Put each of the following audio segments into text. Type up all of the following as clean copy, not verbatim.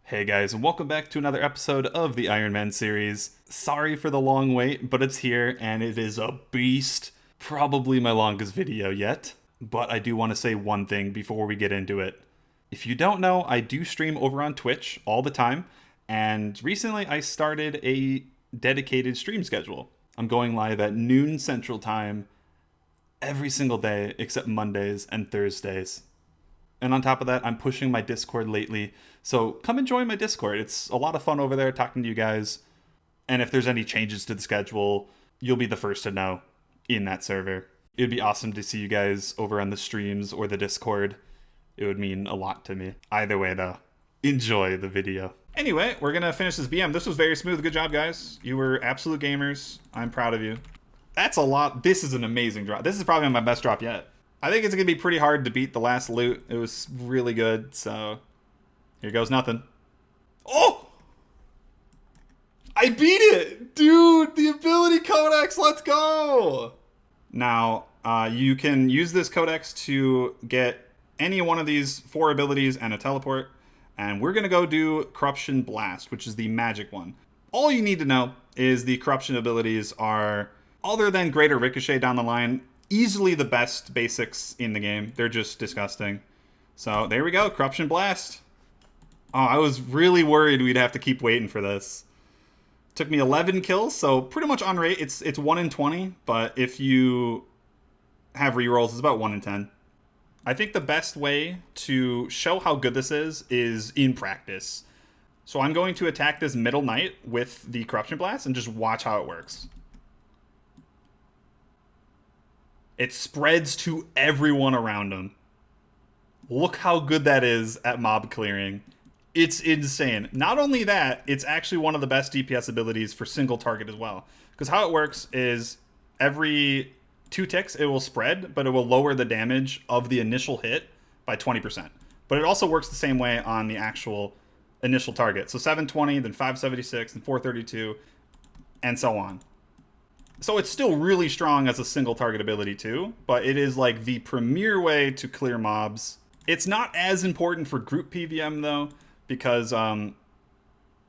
Hey guys, and welcome back to another episode of the Ironman series. Sorry for the long wait, but it's here and it is a beast. Probably my longest video yet. But I do want to say one thing before we get into it. If you don't know, I do stream over on Twitch all the time, and recently I started a dedicated stream schedule. I'm going live at noon Central Time every single day except Mondays and Thursdays. And on top of that, I'm pushing my Discord lately. So come and join my Discord. It's a lot of fun over there talking to you guys. And if there's any changes to the schedule, you'll be the first to know in that server. It would be awesome to see you guys over on the streams or the Discord. It would mean a lot to me. Either way, though, enjoy the video. Anyway, we're going to finish this BM. This was very smooth. Good job, guys. You were absolute gamers. I'm proud of you. That's a lot. This is an amazing drop. This is probably my best drop yet. I think it's going to be pretty hard to beat the last loot. It was really good, so here goes nothing. Oh! I beat it! Dude, the ability codex, let's go! Now, you can use this codex to get any one of these 4 abilities and a teleport, and we're going to go do Corruption Blast, which is the magic one. All you need to know is the corruption abilities are, other than Greater Ricochet down the line, easily the best basics in the game. They're just disgusting. So there we go, Corruption Blast. Oh, I was really worried we'd have to keep waiting for this. Took me 11 kills, so pretty much on rate. It's 1 in 20, but if you have rerolls, it's about 1 in 10. I think the best way to show how good this is in practice. So I'm going to attack this middle knight with the Corruption Blast and just watch how it works. It spreads to everyone around him. Look how good that is at mob clearing. It's insane. Not only that, it's actually one of the best DPS abilities for single target as well. Because how it works is every 2 ticks it will spread, but it will lower the damage of the initial hit by 20%. But it also works the same way on the actual initial target. So 720, then 576, and 432, and so on. So it's still really strong as a single target ability too, but it is like the premier way to clear mobs. It's not as important for group PVM though, because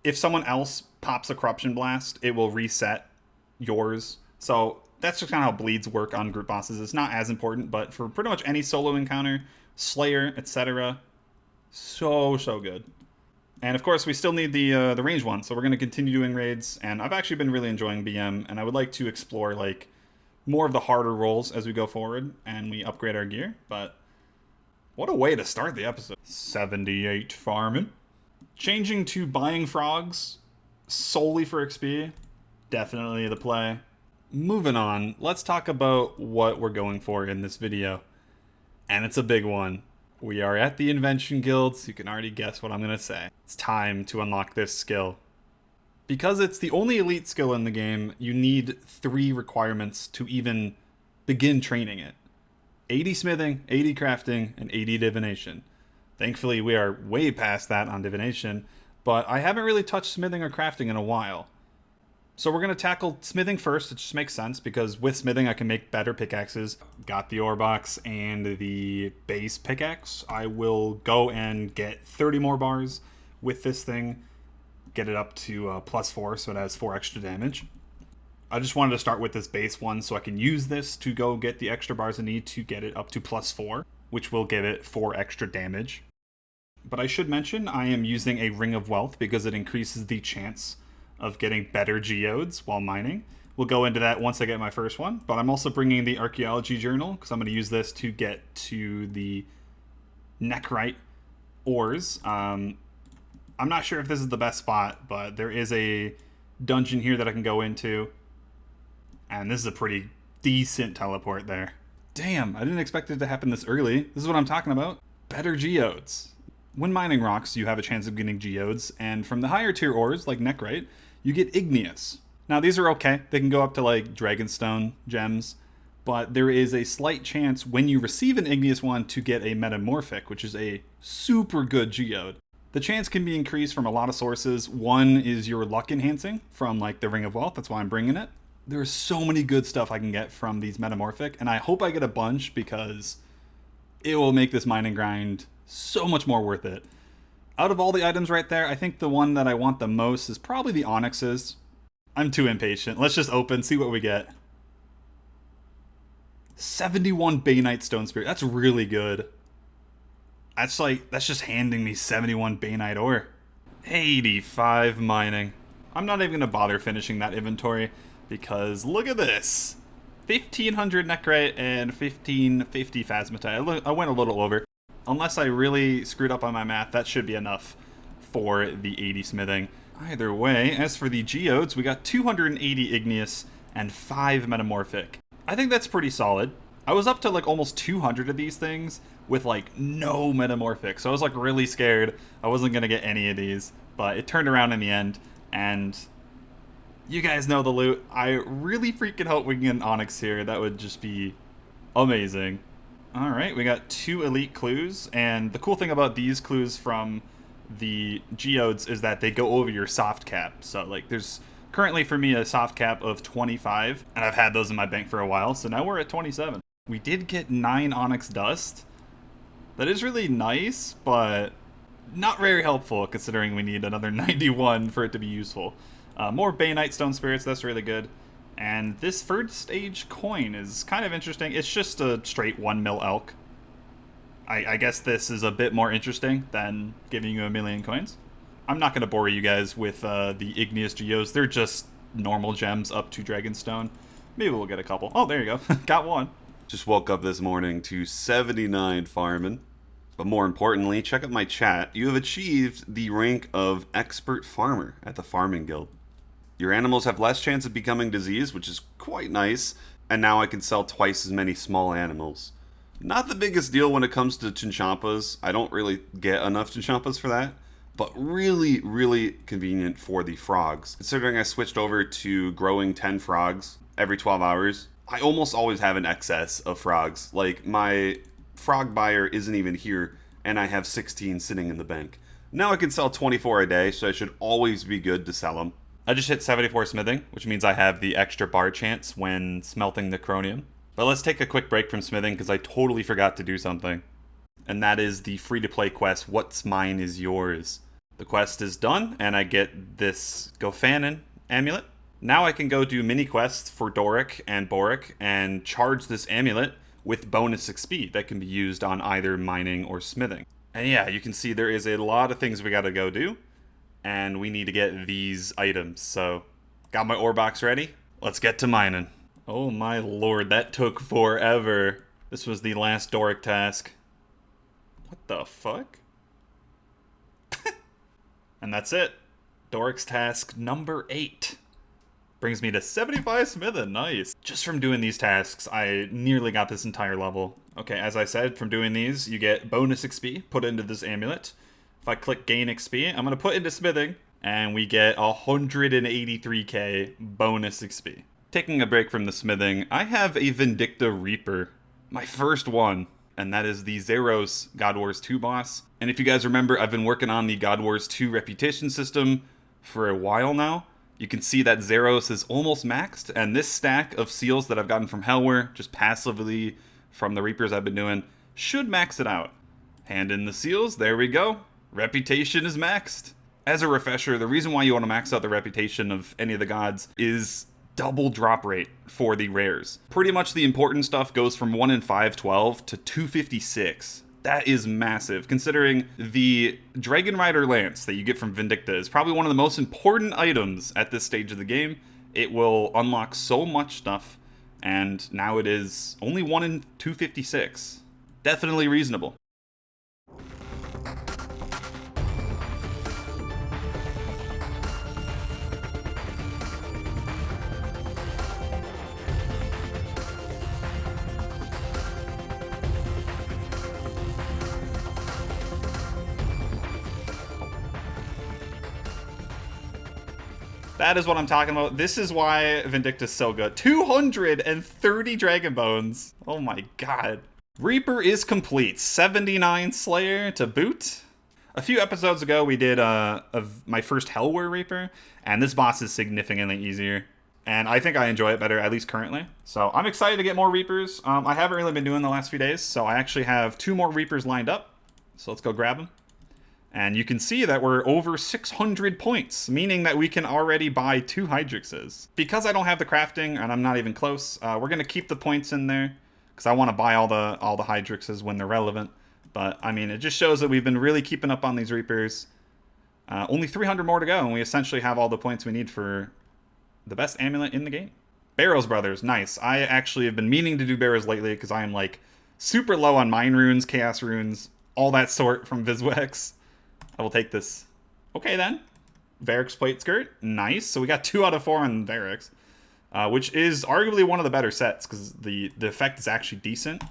if someone else pops a Corruption Blast, it will reset yours. So that's just kind of how bleeds work on group bosses. It's not as important, but for pretty much any solo encounter, Slayer, etc., so good. And of course, we still need the range one, so we're going to continue doing raids. And I've actually been really enjoying BM, and I would like to explore like more of the harder roles as we go forward and we upgrade our gear. But what a way to start the episode. 78 farming. Changing to buying frogs solely for XP, definitely the play. Moving on, let's talk about what we're going for in this video. And it's a big one. We are at the Invention Guild, so you can already guess what I'm going to say. It's time to unlock this skill. Because it's the only elite skill in the game, you need 3 requirements to even begin training it. 80 smithing, 80 crafting, and 80 divination. Thankfully, we are way past that on divination, but I haven't really touched smithing or crafting in a while. So we're going to tackle smithing first. It just makes sense because with smithing I can make better pickaxes. Got the ore box and the base pickaxe. I will go and get 30 more bars with this thing. Get it up to +4 so it has 4 extra damage. I just wanted to start with this base one so I can use this to go get the extra bars I need to get it up to +4, which will give it 4 extra damage. But I should mention I am using a Ring of Wealth because it increases the chance of getting better geodes while mining. We'll go into that once I get my first one, but I'm also bringing the archaeology journal because I'm going to use this to get to the nechrite ores. I'm not sure if this is the best spot, but there is a dungeon here that I can go into, and this is a pretty decent teleport there. Damn, I didn't expect it to happen this early. This is what I'm talking about. Better geodes. When mining rocks, you have a chance of getting geodes, and from the higher tier ores, like nechrite, you get igneous. Now, these are okay. They can go up to, like, dragonstone gems, but there is a slight chance when you receive an igneous one to get a metamorphic, which is a super good geode. The chance can be increased from a lot of sources. One is your luck enhancing from, like, the Ring of Wealth. That's why I'm bringing it. There's so many good stuff I can get from these metamorphic, and I hope I get a bunch because it will make this mining grind so much more worth it. Out of all the items right there, I think the one that I want the most is probably the onyxes. I'm too impatient. Let's just open, see what we get. 71 Bainite Stone Spirit. That's really good. That's just handing me 71 Bainite ore. 85 mining. I'm not even going to bother finishing that inventory because look at this. 1500 Necrite and 1550 Phasmatite. I went a little over. Unless I really screwed up on my math, that should be enough for the 80 smithing. Either way, as for the geodes, we got 280 igneous and 5 metamorphic. I think that's pretty solid. I was up to like almost 200 of these things with like no metamorphic, so I was like really scared I wasn't gonna get any of these, but it turned around in the end, and you guys know the loot. I really freaking hope we can get an onyx here. That would just be amazing. Alright, we got 2 elite clues, and the cool thing about these clues from the geodes is that they go over your soft cap. So like there's currently for me a soft cap of 25, and I've had those in my bank for a while, so now we're at 27. We did get 9 onyx dust. That is really nice, but not very helpful considering we need another 91 for it to be useful. More Bainite Stone Spirits, that's really good. And this first stage coin is kind of interesting. It's just a straight 1 mil elk. I guess this is a bit more interesting than giving you a million coins. I'm not going to bore you guys with the igneous geos. They're just normal gems up to Dragonstone. Maybe we'll get a couple. Oh, there you go. Got one. Just woke up this morning to 79 farming. But more importantly, check out my chat. You have achieved the rank of Expert Farmer at the Farming Guild. Your animals have less chance of becoming diseased, which is quite nice. And now I can sell twice as many small animals. Not the biggest deal when it comes to Chinchampas. I don't really get enough Chinchampas for that. But really, really convenient for the frogs. Considering I switched over to growing 10 frogs every 12 hours, I almost always have an excess of frogs. Like, my frog buyer isn't even here, and I have 16 sitting in the bank. Now I can sell 24 a day, so I should always be good to sell them. I just hit 74 smithing, which means I have the extra bar chance when smelting the chromium. But let's take a quick break from smithing, because I totally forgot to do something. And that is the free-to-play quest, What's Mine is Yours. The quest is done, and I get this Gofanon amulet. Now I can go do mini quests for Doric and Boric and charge this amulet with bonus XP that can be used on either mining or smithing. And yeah, you can see there is a lot of things we gotta go do, and we need to get these items. So, got my ore box ready. Let's get to mining. Oh my lord, that took forever. This was the last Doric task. What the fuck? And that's it. Doric's task number 8. Brings me to 75 smithing, nice. Just from doing these tasks, I nearly got this entire level. Okay, as I said, from doing these, you get bonus XP put into this amulet. If I click gain XP, I'm gonna put into smithing, and we get 183k bonus XP. Taking a break from the smithing, I have a Vindicta Reaper. My first one, and that is the Zeros God Wars 2 boss. And if you guys remember, I've been working on the God Wars 2 reputation system for a while now. You can see that Zeros is almost maxed, and this stack of seals that I've gotten from Hellware, just passively from the Reapers I've been doing, should max it out. Hand in the seals, there we go. Reputation is maxed. As a refresher, the reason why you want to max out the reputation of any of the gods is double drop rate for the rares. Pretty much the important stuff goes from 1 in 512 to 256. That is massive, considering the Dragon Rider Lance that you get from Vindicta is probably one of the most important items at this stage of the game. It will unlock so much stuff, and now it is only 1 in 256. Definitely reasonable. That is what I'm talking about. This is why Vindicta's so good. 230 Dragon Bones. Oh my god. Reaper is complete. 79 Slayer to boot. A few episodes ago, we did my first Hellware Reaper, and this boss is significantly easier. And I think I enjoy it better, at least currently. So I'm excited to get more Reapers. I haven't really been doing the last few days, so I actually have 2 more Reapers lined up. So let's go grab them. And you can see that we're over 600 points, meaning that we can already buy 2 Hydrixes. Because I don't have the crafting, and I'm not even close, we're going to keep the points in there, because I want to buy all the Hydrixes when they're relevant. But, I mean, it just shows that we've been really keeping up on these Reapers. Only 300 more to go, and we essentially have all the points we need for the best amulet in the game. Barrows Brothers, nice. I actually have been meaning to do Barrows lately, because I am, like, super low on Mine Runes, Chaos Runes, all that sort from Viswex. I will take this. Okay, then. Varric's Plate Skirt. Nice. So we got 2 out of 4 on Varric's, which is arguably one of the better sets, because the effect is actually decent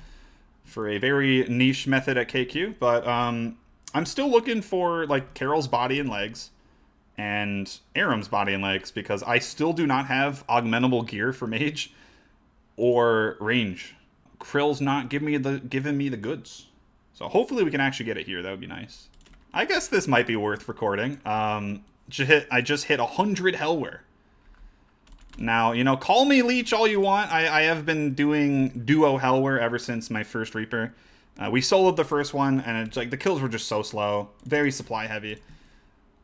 for a very niche method at KQ. But I'm still looking for, like, Carol's body and legs and Aram's body and legs, because I still do not have augmentable gear for Mage or range. Krill's not giving me the goods. So hopefully we can actually get it here. That would be nice. I guess this might be worth recording. I just hit 100 Hellware. Now, you know, call me Leech all you want. I have been doing duo Hellware ever since my first Reaper. We soloed the first one, and it's like the kills were just so slow. Very supply heavy.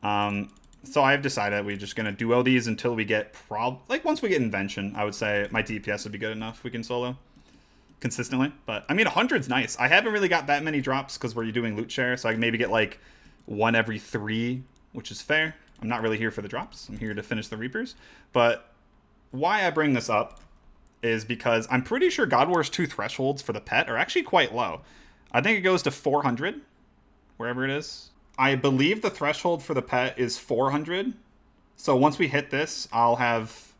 So I've decided we're just going to duo these until we get once we get Invention, I would say my DPS would be good enough we can solo consistently. But, I mean, 100's nice. I haven't really got that many drops because we're doing loot share, so I can maybe get, like, 1 every 3, which is fair. I'm not really here for the drops. I'm here to finish the Reapers. But why I bring this up is because I'm pretty sure God War's 2 thresholds for the pet are actually quite low. I think it goes to 400, wherever it is. I believe the threshold for the pet is 400. So once we hit this, I'll have...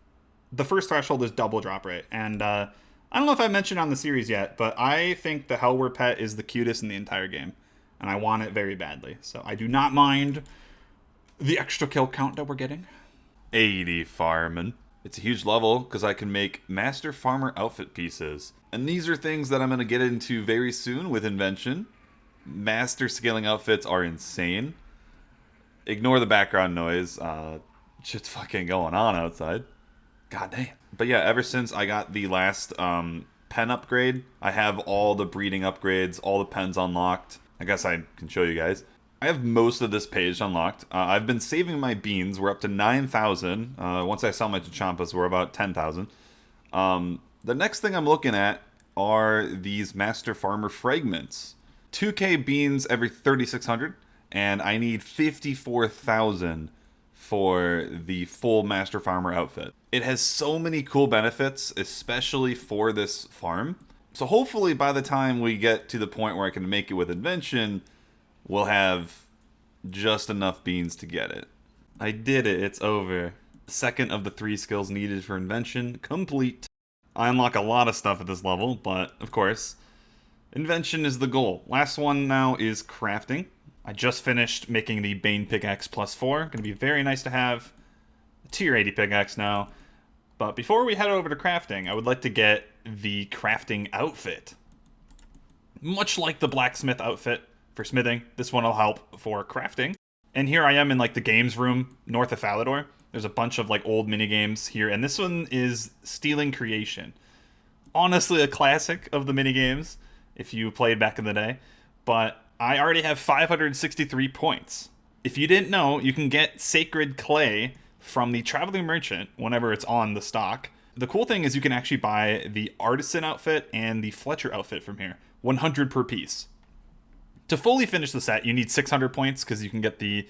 The first threshold is double drop rate. And I don't know if I mentioned on the series yet, but I think the Hellware pet is the cutest in the entire game. And I want it very badly. So I do not mind the extra kill count that we're getting. 80 farming. It's a huge level because I can make Master Farmer outfit pieces. And these are things that I'm going to get into very soon with Invention. Master scaling outfits are insane. Ignore the background noise. Shit's fucking going on outside. God damn. But yeah, ever since I got the last pen upgrade, I have all the breeding upgrades, all the pens unlocked. I guess I can show you guys. I have most of this page unlocked. I've been saving my beans. We're up to 9,000. Once I sell my Chachampas, we're about 10,000. The next thing I'm looking at are these Master Farmer fragments. 2k beans every 3,600, and I need 54,000 for the full Master Farmer outfit. It has so many cool benefits, especially for this farm. So hopefully by the time we get to the point where I can make it with Invention, we'll have just enough beans to get it. I did it. It's over. The second of the 3 skills needed for Invention complete. I unlock a lot of stuff at this level, but of course, Invention is the goal. Last one now is crafting. I just finished making the Bane Pickaxe +4. Going to be very nice to have. A tier 80 pickaxe now. But before we head over to crafting, I would like to get the crafting outfit. Much like the blacksmith outfit for smithing, this one will help for crafting. And here I am in like the games room north of Falador. There's a bunch of like old mini games here, and this one is Stealing Creation. Honestly, a classic of the mini games if you played back in the day. But I already have 563 points. If you didn't know, you can get Sacred Clay from the Traveling Merchant whenever it's on the stock. The cool thing is you can actually buy the Artisan outfit and the Fletcher outfit from here. 100 per piece. To fully finish the set, you need 600 points because you can get the,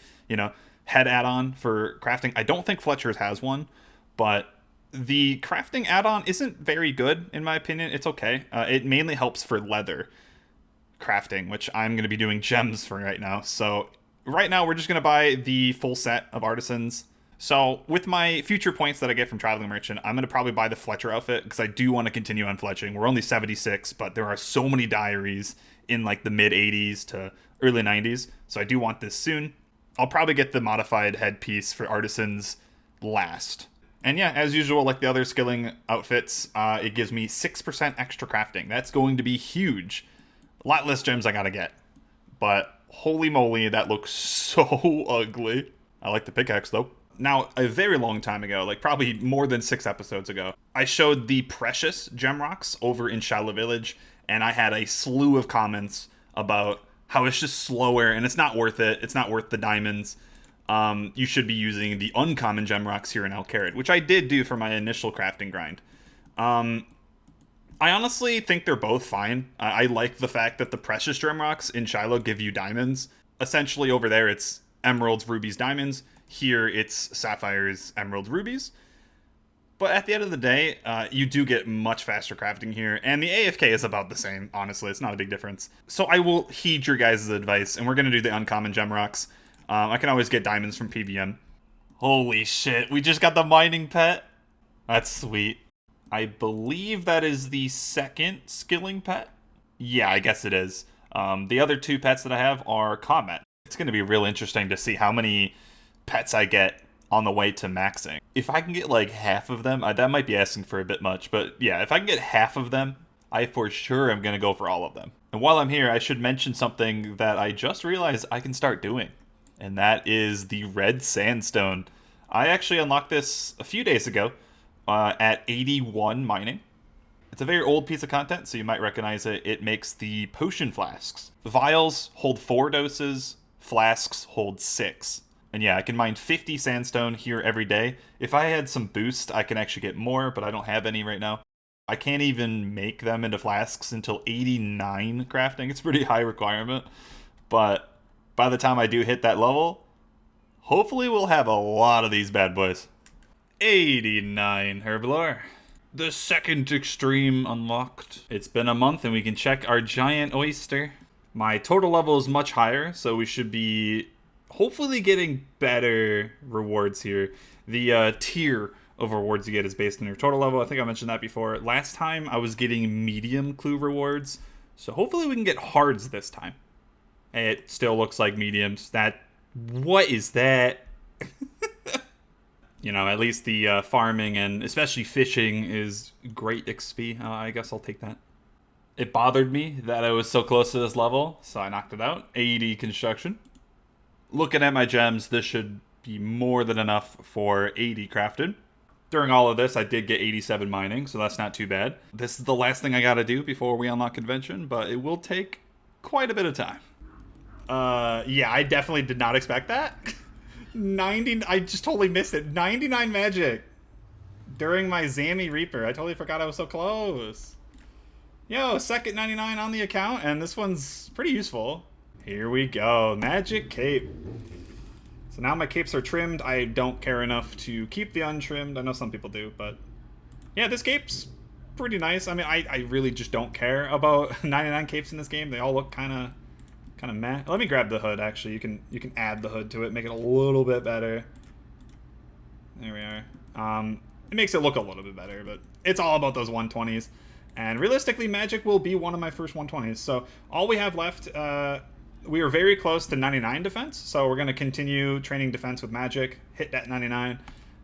head add-on for crafting. I don't think Fletcher's has one, but the crafting add-on isn't very good, in my opinion. It's okay. It mainly helps for leather crafting, which I'm going to be doing gems for right now. So right now, we're just going to buy the full set of Artisans. So with my future points that I get from Traveling Merchant, I'm going to probably buy the Fletcher outfit because I do want to continue on fletching. We're only 76, but there are so many diaries in like the mid 80s to early 90s. So I do want this soon. I'll probably get the modified headpiece for Artisans last. And yeah, as usual, like the other skilling outfits, it gives me 6% extra crafting. That's going to be huge. A lot less gems I gotta get. But holy moly, that looks so ugly. I like the pickaxe though. Now, a very long time ago, like probably more than 6 episodes ago, I showed the precious gem rocks over in Shallow Village, and I had a slew of comments about how it's just slower and it's not worth it. It's not worth the diamonds. You should be using the uncommon gem rocks here in El Carrot, which I did do for my initial crafting grind. I honestly think they're both fine. I like the fact that the precious gem rocks in Shiloh give you diamonds. Essentially over there it's emeralds, rubies, diamonds. Here it's sapphires, emeralds, rubies. But at the end of the day, you do get much faster crafting here, and the AFK is about the same, honestly. It's not a big difference. So I will heed your guys' advice, and we're going to do the uncommon gem rocks. I can always get diamonds from PVM. Holy shit, we just got the mining pet. That's sweet. I believe that is the second skilling pet. Yeah, I guess it is. The other two pets that I have are combat. It's going to be real interesting to see how many pets I get on the way to maxing. If I can get like half of them, that might be asking for a bit much, but yeah, if I can get half of them, I for sure am going to go for all of them. And while I'm here, I should mention something that I just realized I can start doing, and that is the red sandstone. I actually unlocked this a few days ago at 81 mining. It's a very old piece of content, so you might recognize it. It makes the potion flasks. The vials hold 4 doses, flasks hold 6. And yeah, I can mine 50 sandstone here every day. If I had some boost, I can actually get more, but I don't have any right now. I can't even make them into flasks until 89 crafting. It's a pretty high requirement. But by the time I do hit that level, hopefully we'll have a lot of these bad boys. 89 herblore. The second extreme unlocked. It's been a month and we can check our giant oyster. My total level is much higher, so we should be hopefully getting better rewards here. The tier of rewards you get is based on your total level. I think I mentioned that before. Last time I was getting medium clue rewards, so hopefully we can get hards this time. It still looks like mediums. What is that? You know, at least the farming and especially fishing is great XP. I guess I'll take that. It bothered me that I was so close to this level, so I knocked it out. 80 construction. Looking at my gems, this should be more than enough for 80 crafted. During all of this, I did get 87 mining, so that's not too bad. This is the last thing I gotta do before we unlock Invention, but it will take quite a bit of time. Yeah, I definitely did not expect that. 90, I just totally missed it. 99 magic during my Zammy Reaper. I totally forgot I was so close. Yo, second 99 on the account, and this one's pretty useful. Here we go, magic cape. So now my capes are trimmed. I don't care enough to keep the untrimmed. I know some people do, but yeah, this cape's pretty nice. I mean, I really just don't care about 99 capes in this game. They all look kind of meh. Let me grab the hood. Actually, you can add the hood to it, make it a little bit better. There we are. It makes it look a little bit better, but it's all about those 120s. And realistically, magic will be one of my first 120s. So all we have left. We are very close to 99 defense, so we're going to continue training defense with magic, hit that 99,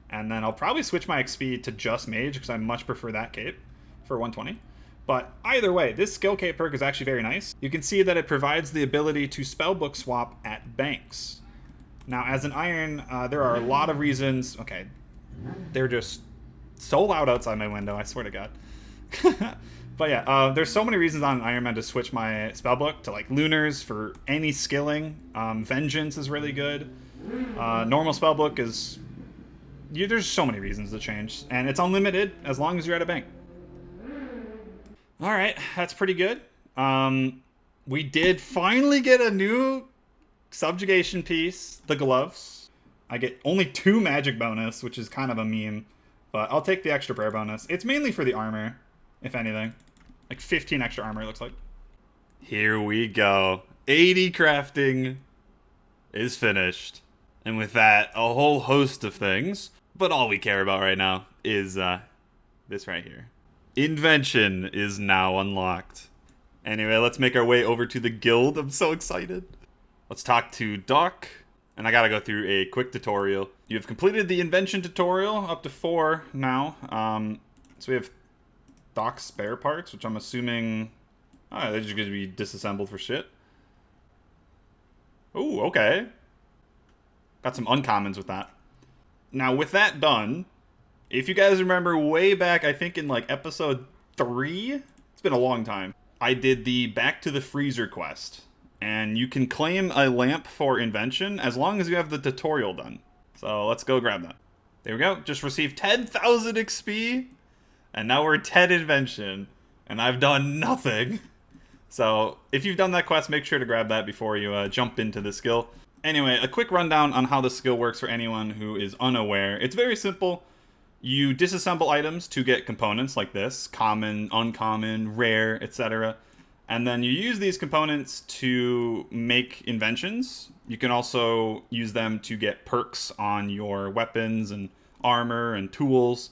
and then I'll probably switch my XP to just mage, because I much prefer that cape for 120. But either way, this skill cape perk is actually very nice. You can see that it provides the ability to spellbook swap at banks. Now, as an iron, there are a lot of reasons. Okay, they're just so loud outside my window, I swear to God. But yeah, there's so many reasons on Ironman to switch my spellbook to like Lunars for any skilling. Vengeance is really good. Normal spellbook is... there's so many reasons to change. And it's unlimited as long as you're at a bank. Alright, that's pretty good. We did finally get a new subjugation piece, the gloves. I get only 2 magic bonus, which is kind of a meme. But I'll take the extra prayer bonus. It's mainly for the armor, if anything. Like 15 extra armor, it looks like. Here we go. 80 crafting is finished. And with that, a whole host of things. But all we care about right now is this right here. Invention is now unlocked. Anyway, let's make our way over to the guild. I'm so excited. Let's talk to Doc. And I gotta go through a quick tutorial. You have completed the Invention tutorial, up to 4 now. So we have Doc's spare parts, which I'm assuming... they're just going to be disassembled for shit. Ooh, okay. Got some uncommons with that. Now, with that done, if you guys remember way back, I think in like episode 3, it's been a long time, I did the Back to the Freezer quest. and you can claim a lamp for Invention as long as you have the tutorial done. So let's go grab that. There we go. Just received 10,000 XP, and now we're 10 Invention, and I've done nothing. So if you've done that quest, make sure to grab that before you jump into the skill. Anyway, a quick rundown on how the skill works for anyone who is unaware. It's very simple. You disassemble items to get components like this: common, uncommon, rare, etc. And then you use these components to make inventions. You can also use them to get perks on your weapons and armor and tools.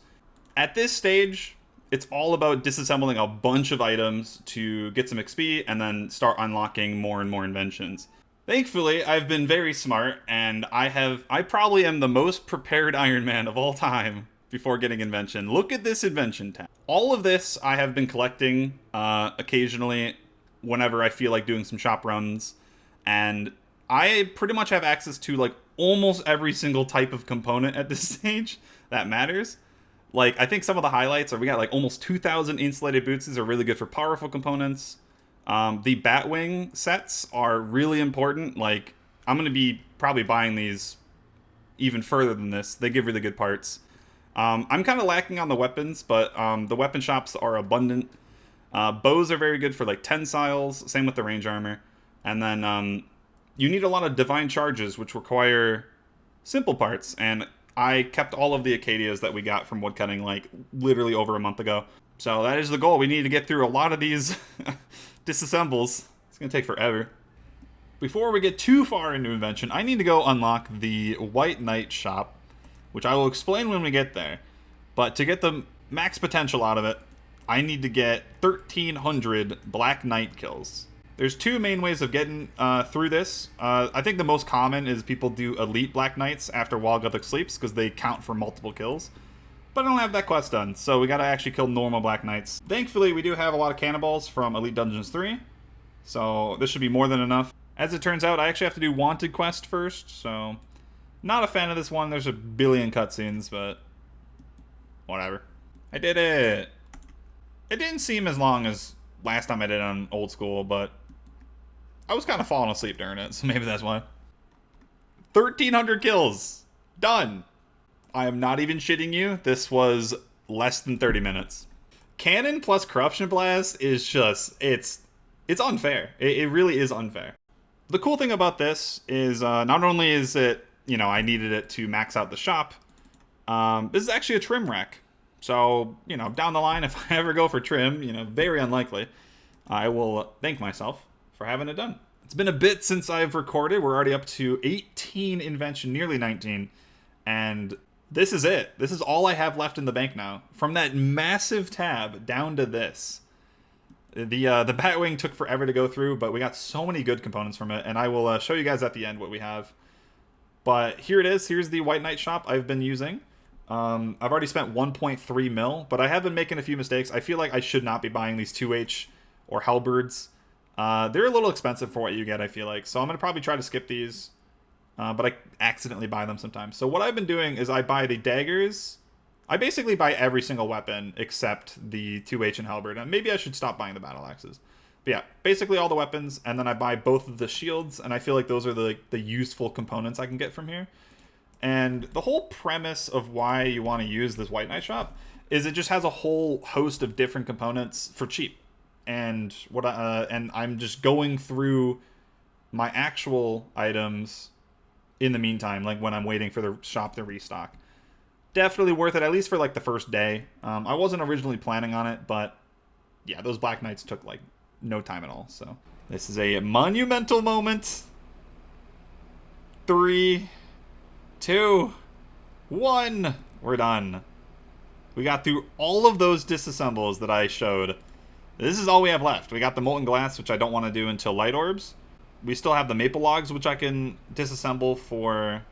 At this stage, it's all about disassembling a bunch of items to get some XP and then start unlocking more and more inventions. Thankfully, I've been very smart, and I probably am the most prepared Iron Man of all time before getting Invention. Look at this Invention tab. All of this I have been collecting occasionally whenever I feel like doing some shop runs, and I pretty much have access to like almost every single type of component at this stage that matters. Like, I think some of the highlights are we got like almost 2,000 insulated boots. These are really good for powerful components. The Batwing sets are really important. Like, I'm going to be probably buying these even further than this. They give really good parts. I'm kind of lacking on the weapons, but the weapon shops are abundant. Bows are very good for like tensiles. Same with the range armor. And then you need a lot of divine charges, which require simple parts. And I kept all of the Acadias that we got from woodcutting like literally over a month ago. So that is the goal. We need to get through a lot of these disassembles. It's going to take forever. Before we get too far into Invention, I need to go unlock the White Knight shop, which I will explain when we get there. But to get the max potential out of it, I need to get 1,300 Black Knight kills. There's two main ways of getting through this. I think the most common is people do Elite Black Knights after Walguthook sleeps, because they count for multiple kills. But I don't have that quest done, so we gotta actually kill normal Black Knights. Thankfully, we do have a lot of cannonballs from Elite Dungeons 3, so this should be more than enough. As it turns out, I actually have to do Wanted quest first, so not a fan of this one. There's a billion cutscenes, but whatever. I did it! It didn't seem as long as last time I did it on Old School, but I was kind of falling asleep during it, so maybe that's why. 1,300 kills! Done! I am not even shitting you. This was less than 30 minutes. Cannon plus Corruption Blast is just, it's unfair. It really is unfair. The cool thing about this is not only is it, you know, I needed it to max out the shop, this is actually a trim rack. So, you know, down the line, if I ever go for trim, you know, very unlikely, I will thank myself for having it done. It's been a bit since I've recorded. We're already up to 18 Invention, nearly 19, and this is it. This is all I have left in the bank now. From that massive tab down to this. The Batwing took forever to go through, but we got so many good components from it, and I will show you guys at the end what we have. But here it is. Here's the White Knight shop I've been using. I've already spent 1.3 mil, but I have been making a few mistakes. I feel like I should not be buying these 2H or Halberds. They're a little expensive for what you get, I feel like. So I'm going to probably try to skip these. But I accidentally buy them sometimes. So what I've been doing is I buy the daggers. I basically buy every single weapon except the 2H and Halberd. And maybe I should stop buying the battle axes. But yeah, basically all the weapons. And then I buy both of the shields. And I feel like those are the useful components I can get from here. And the whole premise of why you want to use this White Knight shop is it just has a whole host of different components for cheap. And and I'm just going through my actual items in the meantime, like when I'm waiting for the shop to restock. Definitely worth it, at least for like the first day. I wasn't originally planning on it, but yeah, those Black Knights took like no time at all. So this is a monumental moment. 3, 2, 1. We're done. We got through all of those disassembles that I showed. This is all we have left. We got the Molten Glass, which I don't want to do until Light Orbs. We still have the Maple Logs, which I can disassemble for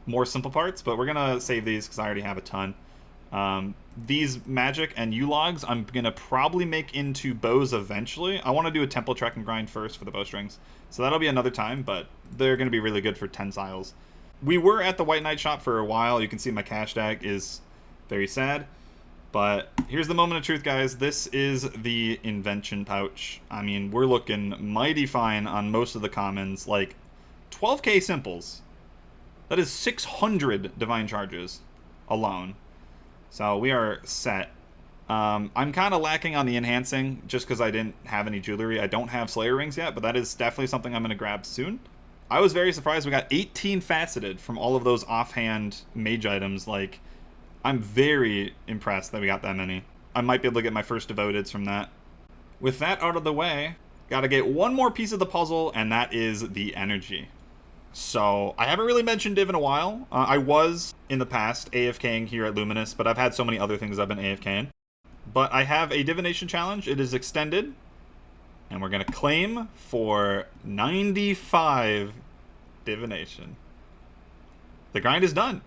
more simple parts, but we're going to save these because I already have a ton. These Magic and U-Logs, I'm going to probably make into bows eventually. I want to do a Temple Trek and Grind first for the bowstrings, so that'll be another time, but they're going to be really good for tensiles. We were at the White Knight shop for a while. You can see my cash stack is very sad. But here's the moment of truth, guys. This is the Invention pouch. I mean, we're looking mighty fine on most of the commons. Like, 12k simples. That is 600 divine charges alone. So we are set. I'm kind of lacking on the enhancing just because I didn't have any jewelry. I don't have Slayer rings yet, but that is definitely something I'm going to grab soon. I was very surprised we got 18 faceted from all of those offhand mage items. Like, I'm very impressed that we got that many. I might be able to get my first devoteds from that. With that out of the way, gotta get one more piece of the puzzle, and that is the energy. So, I haven't really mentioned Div in a while. I was, in the past, AFKing here at Luminous, but I've had so many other things I've been AFKing. But I have a Divination challenge. It is extended. And we're going to claim for 95 Divination. The grind is done.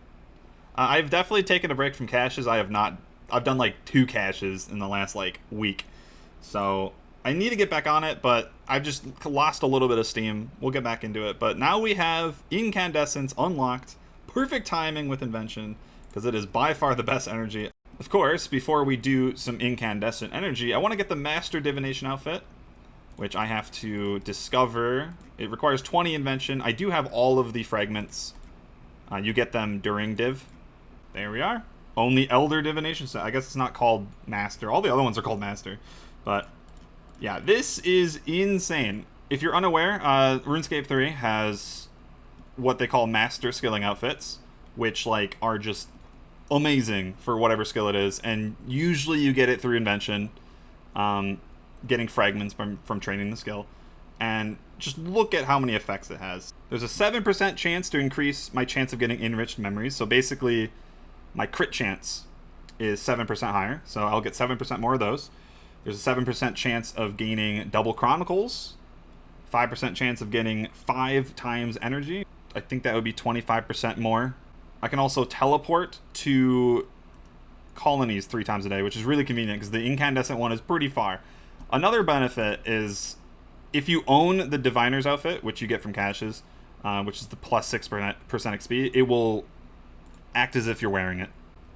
I've definitely taken a break from caches. I've done like 2 caches in the last like week. So I need to get back on it, but I've just lost a little bit of steam. We'll get back into it. But now we have Incandescence unlocked. Perfect timing with Invention, because it is by far the best energy. Of course, before we do some incandescent energy, I want to get the Master Divination outfit, which I have to discover. It requires 20 Invention. I do have all of the fragments. You get them during Div. There we are. Only Elder Divination set. I guess it's not called Master. All the other ones are called Master. But, yeah, this is insane. If you're unaware, RuneScape 3 has what they call Master Skilling outfits, which, like, are just amazing for whatever skill it is, and usually you get it through Invention, getting fragments from training the skill, and just look at how many effects it has. There's a 7% chance to increase my chance of getting enriched memories, so basically my crit chance is 7% higher, so I'll get 7% more of those. There's a 7% chance of gaining double chronicles, 5% chance of getting 5 times energy. I think that would be 25% more. I can also teleport to colonies 3 times a day, which is really convenient because the incandescent one is pretty far. Another benefit is if you own the Diviner's outfit, which you get from caches, which is the plus 6% XP, it will act as if you're wearing it.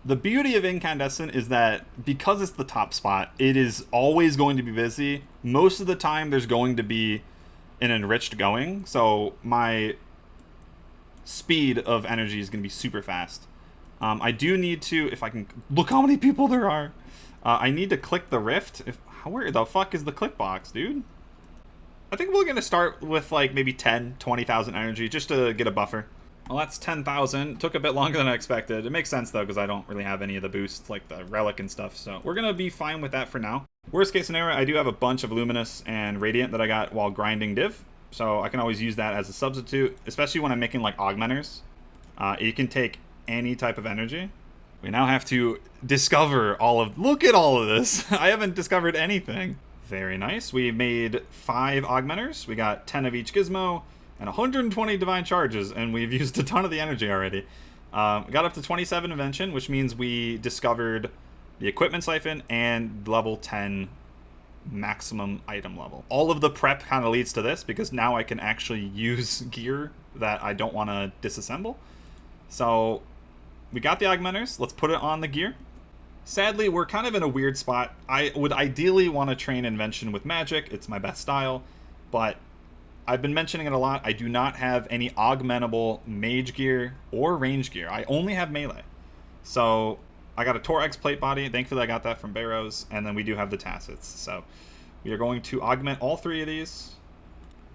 The beauty of incandescent is that because it's the top spot, it is always going to be busy. Most of the time there's going to be an enriched going, so my speed of energy is going to be super fast. I do need to, if I can, look how many people there are. I need to click the rift. Where the fuck is the click box, dude? I think we're going to start with like maybe 10, 20,000 energy just to get a buffer. Well, that's 10,000. Took a bit longer than I expected. It makes sense though, because I don't really have any of the boosts like the relic and stuff. So we're going to be fine with that for now. Worst case scenario, I do have a bunch of Luminous and Radiant that I got while grinding Div. So I can always use that as a substitute, especially when I'm making like augmenters. You can take any type of energy. We now have to discover all of... Look at all of this. I haven't discovered anything. Very nice. We made 5 augmenters. We got 10 of each gizmo and 120 divine charges, and we've used a ton of the energy already. We got up to 27 invention, which means we discovered the equipment siphon and level 10 maximum item level. All of the prep kind of leads to this because now I can actually use gear that I don't want to disassemble. So we got the augmenters. Let's put it on the gear. Sadly, we're kind of in a weird spot. I would ideally want to train Invention with magic. It's my best style, but I've been mentioning it a lot. I do not have any augmentable mage gear or range gear. I only have melee. So I got a Torx plate body. Thankfully, I got that from Barrows. And then we do have the tacets. So we are going to augment all 3 of these.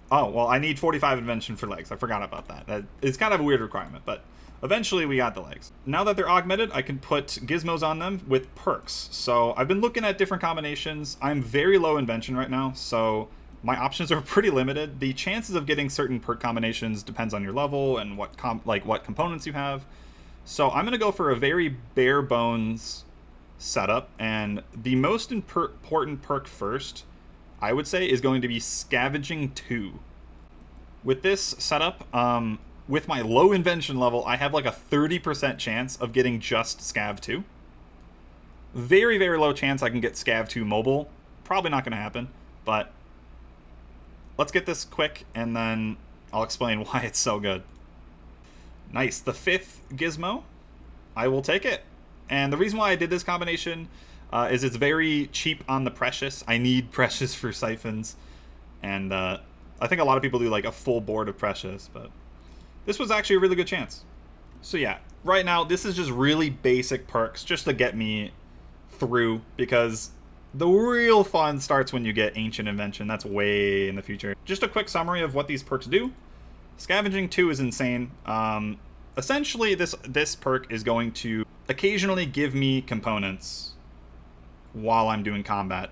Oh, well, I need 45 invention for legs. I forgot about that. It's kind of a weird requirement, but eventually we got the legs. Now that they're augmented, I can put gizmos on them with perks. So I've been looking at different combinations. I'm very low invention right now, so my options are pretty limited. The chances of getting certain perk combinations depends on your level and what components you have. So I'm going to go for a very bare bones setup, and the most important perk first, I would say, is going to be Scavenging 2. With this setup, with my low invention level, I have like a 30% chance of getting just Scav 2. Very, very low chance I can get Scav 2 mobile. Probably not going to happen, but let's get this quick, and then I'll explain why it's so good. Nice. The 5th gizmo, I will take it. And the reason why I did this combination is it's very cheap on the precious. I need precious for siphons. And I think a lot of people do like a full board of precious, but this was actually a really good chance. So yeah, right now this is just really basic perks just to get me through, because the real fun starts when you get Ancient Invention. That's way in the future. Just a quick summary of what these perks do. Scavenging 2 is insane. Essentially, this perk is going to occasionally give me components while I'm doing combat.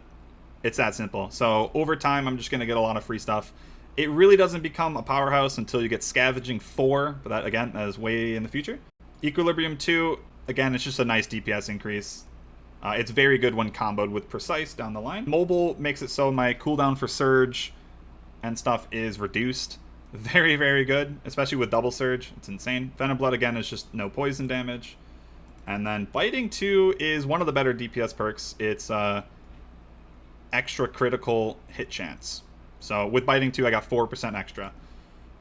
It's that simple. So over time, I'm just going to get a lot of free stuff. It really doesn't become a powerhouse until you get Scavenging 4, but that, again, that is way in the future. Equilibrium 2, again, it's just a nice DPS increase. It's very good when comboed with Precise down the line. Mobile makes it so my cooldown for Surge and stuff is reduced. Very, very good, especially with double Surge. It's insane. Venom Blood, again, is just no poison damage. And then Biting 2 is one of the better DPS perks. It's extra critical hit chance. So with Biting 2, I got 4% extra.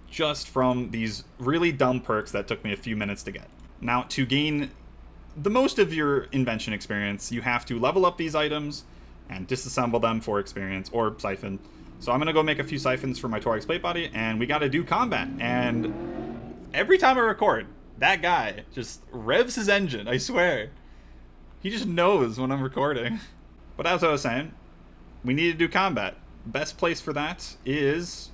Just from these really dumb perks that took me a few minutes to get. Now, to gain the most of your invention experience, you have to level up these items and disassemble them for experience, or siphon. So I'm going to go make a few siphons for my Torix plate body, and we got to do combat. And every time I record, that guy just revs his engine, I swear. He just knows when I'm recording. But as I was saying, we need to do combat. Best place for that is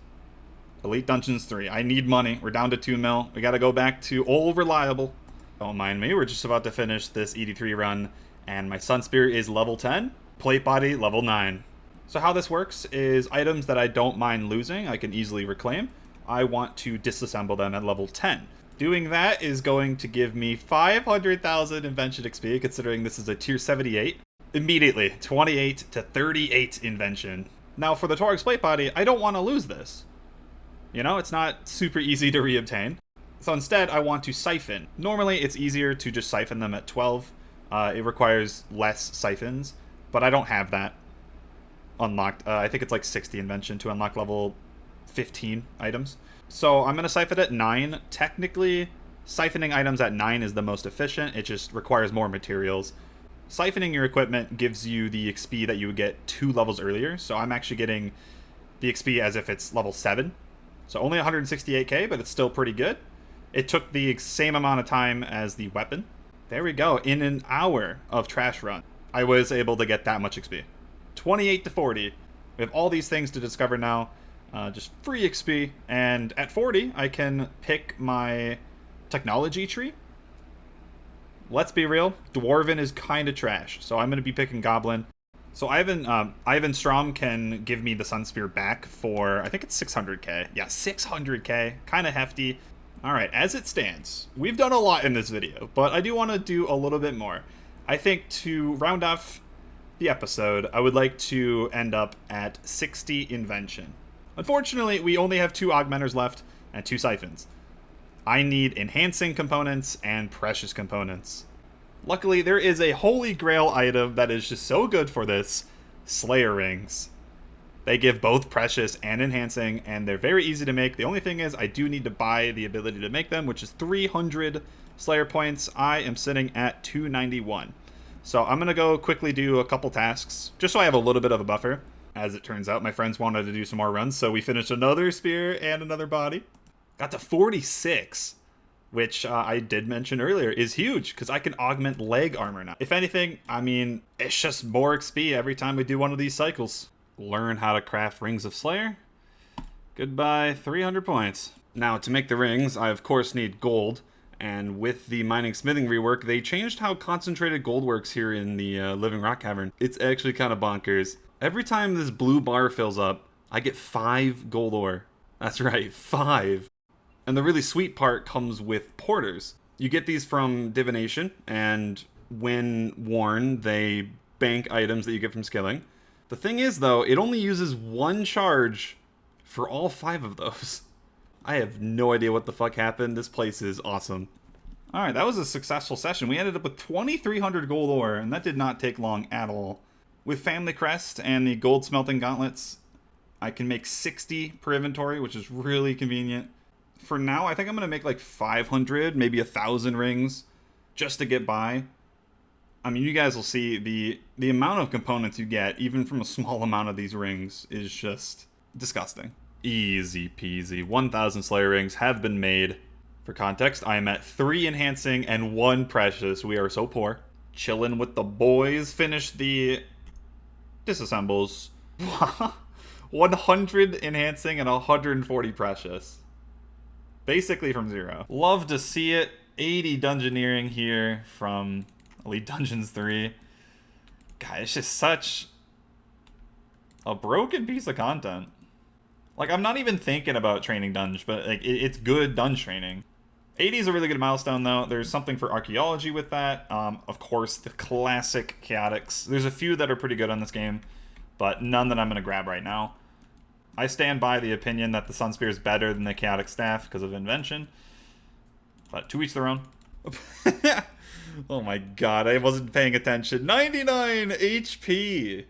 Elite Dungeons 3. I need money. We're down to 2 mil. We got to go back to old reliable. Don't mind me, we're just about to finish this ED3 run, and my Sun Spear is level 10, plate body level 9. So how this works is items that I don't mind losing, I can easily reclaim. I want to disassemble them at level 10. Doing that is going to give me 500,000 Invention XP, considering this is a tier 78. Immediately, 28 to 38 Invention. Now for the Torix plate body, I don't want to lose this. You know, it's not super easy to reobtain. So instead, I want to siphon. Normally, it's easier to just siphon them at 12. It requires less siphons, but I don't have that unlocked. I think it's like 60 invention to unlock level 15 items. So I'm going to siphon at 9. Technically, siphoning items at 9 is the most efficient. It just requires more materials. Siphoning your equipment gives you the XP that you would get 2 levels earlier. So I'm actually getting the XP as if it's level 7. So only 168k, but it's still pretty good. It took the same amount of time as the weapon. There we go. In an hour of trash run, I was able to get that much XP. 28 to 40. We have all these things to discover now. Just free XP. And at 40, I can pick my technology tree. Let's be real. Dwarven is kind of trash. So I'm going to be picking Goblin. So Ivan Strom can give me the Sun Spear back for, I think it's 600k. Yeah, 600k. Kind of hefty. Alright, as it stands, we've done a lot in this video, but I do want to do a little bit more. I think to round off the episode, I would like to end up at 60 Invention. Unfortunately, we only have 2 Augmenters left and 2 Siphons. I need Enhancing components and Precious components. Luckily, there is a Holy Grail item that is just so good for this, Slayer Rings. They give both Precious and Enhancing, and they're very easy to make. The only thing is I do need to buy the ability to make them, which is 300 Slayer points. I am sitting at 291. So I'm going to go quickly do a couple tasks, just so I have a little bit of a buffer. As it turns out, my friends wanted to do some more runs, so we finished another spear and another body. Got to 46, which I did mention earlier is huge, because I can augment leg armor now. If anything, I mean, it's just more XP every time we do one of these cycles. Learn how to craft Rings of Slayer. Goodbye, 300 points. Now, to make the rings, I of course need gold. And with the mining smithing rework, they changed how concentrated gold works here in the Living Rock Cavern. It's actually kind of bonkers. Every time this blue bar fills up, I get 5 gold ore. That's right, 5. And the really sweet part comes with porters. You get these from Divination, and when worn, they bank items that you get from skilling. The thing is, though, it only uses 1 charge for all 5 of those. I have no idea what the fuck happened. This place is awesome. Alright, that was a successful session. We ended up with 2,300 gold ore, and that did not take long at all. With Family Crest and the gold smelting gauntlets, I can make 60 per inventory, which is really convenient. For now, I think I'm going to make like 500, maybe 1,000 rings, just to get by. I mean, you guys will see the amount of components you get, even from a small amount of these rings, is just disgusting. Easy peasy. 1,000 Slayer rings have been made. For context, I am at 3 enhancing and 1 precious. We are so poor. Chilling with the boys. Finish the disassembles. 100 enhancing and 140 precious. Basically from 0. Love to see it. 80 dungeoneering here from Elite Dungeons 3. God, it's just such a broken piece of content. Like, I'm not even thinking about training dunge, but like it's good dunge training. 80 is a really good milestone, though. There's something for archaeology with that. Of course, the classic chaotics. There's a few that are pretty good on this game, but none that I'm going to grab right now. I stand by the opinion that the Sun Spear is better than the chaotic staff because of Invention. But to each their own. Oh my god, I wasn't paying attention. 99 HP!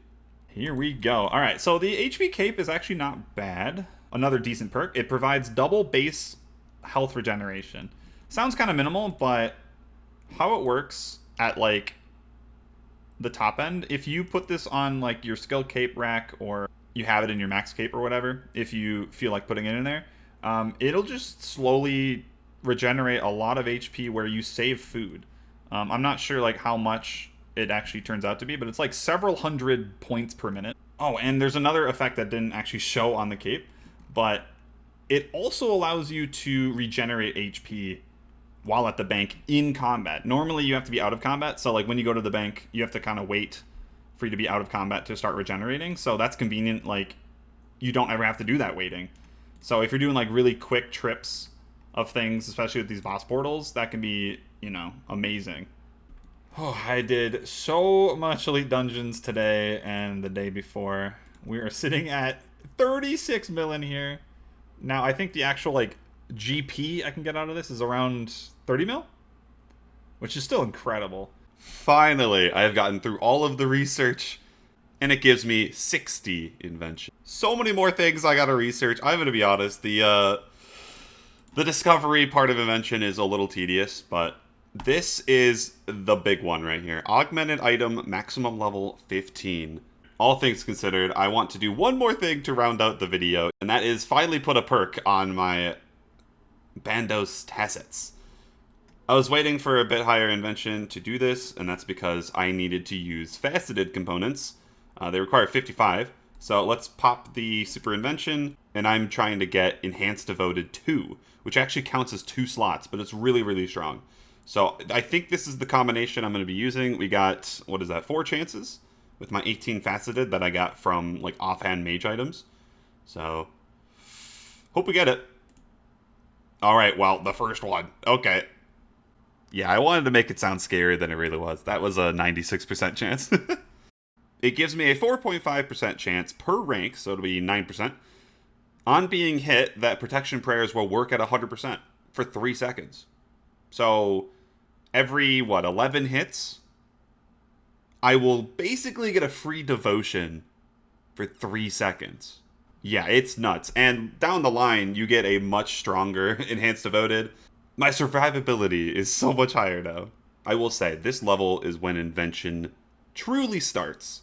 Here we go. Alright, so the HP cape is actually not bad. Another decent perk. It provides double base health regeneration. Sounds kind of minimal, but how it works at, like, the top end, if you put this on, like, your skill cape rack, or you have it in your max cape or whatever, if you feel like putting it in there, it'll just slowly regenerate a lot of HP where you save food. I'm not sure, like, how much it actually turns out to be, but it's like several hundred points per minute. Oh, and there's another effect that didn't actually show on the cape, but it also allows you to regenerate HP while at the bank in combat. Normally you have to be out of combat, so like when you go to the bank, you have to kind of wait for you to be out of combat to start regenerating, so that's convenient. Like, you don't ever have to do that waiting. So if you're doing like really quick trips of things, especially with these boss portals, that can be, you know, amazing. Oh, I did so much Elite Dungeons today and the day before. We are sitting at 36 million here. Now, I think the actual, like, GP I can get out of this is around 30 mil, which is still incredible. Finally, I have gotten through all of the research, and it gives me 60 invention. So many more things I gotta research. I'm gonna be honest, the discovery part of invention is a little tedious, but this is the big one right here. Augmented item, maximum level 15. All things considered, I want to do one more thing to round out the video, and that is finally put a perk on my Bandos Tassets. I was waiting for a bit higher invention to do this, and that's because I needed to use faceted components. They require 55, so let's pop the super invention, and I'm trying to get enhanced devoted 2, which actually counts as 2 slots, but it's really, really strong. So I think this is the combination I'm going to be using. We got, what is that, 4 chances with my 18 faceted that I got from like offhand mage items. So hope we get it. All right, well, the first one. Okay. Yeah, I wanted to make it sound scarier than it really was. That was a 96% chance. It gives me a 4.5% chance per rank, so it'll be 9%. On being hit, that protection prayers will work at 100% for 3 seconds. So every, 11 hits, I will basically get a free devotion for 3 seconds. Yeah, it's nuts. And down the line, you get a much stronger enhanced devoted. My survivability is so much higher now. I will say, this level is when invention truly starts.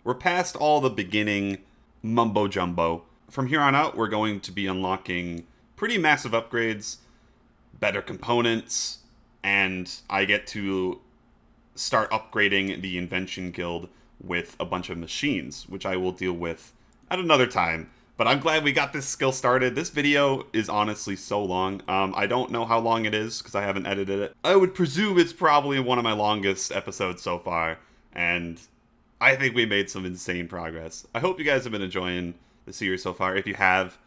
We're past all the beginning mumbo-jumbo. From here on out, we're going to be unlocking pretty massive upgrades, better components, and I get to start upgrading the Invention Guild with a bunch of machines, which I will deal with at another time. But I'm glad we got this skill started. This video is honestly so long. I don't know how long it is because I haven't edited it. I would presume it's probably one of my longest episodes so far, and I think we made some insane progress. I hope you guys have been enjoying the series so far. If you have,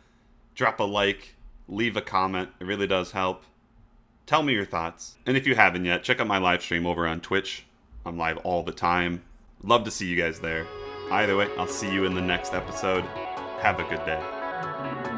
drop a like, leave a comment. It really does help. Tell me your thoughts. And if you haven't yet, check out my live stream over on Twitch. I'm live all the time. Love to see you guys there. Either way, I'll see you in the next episode. Have a good day.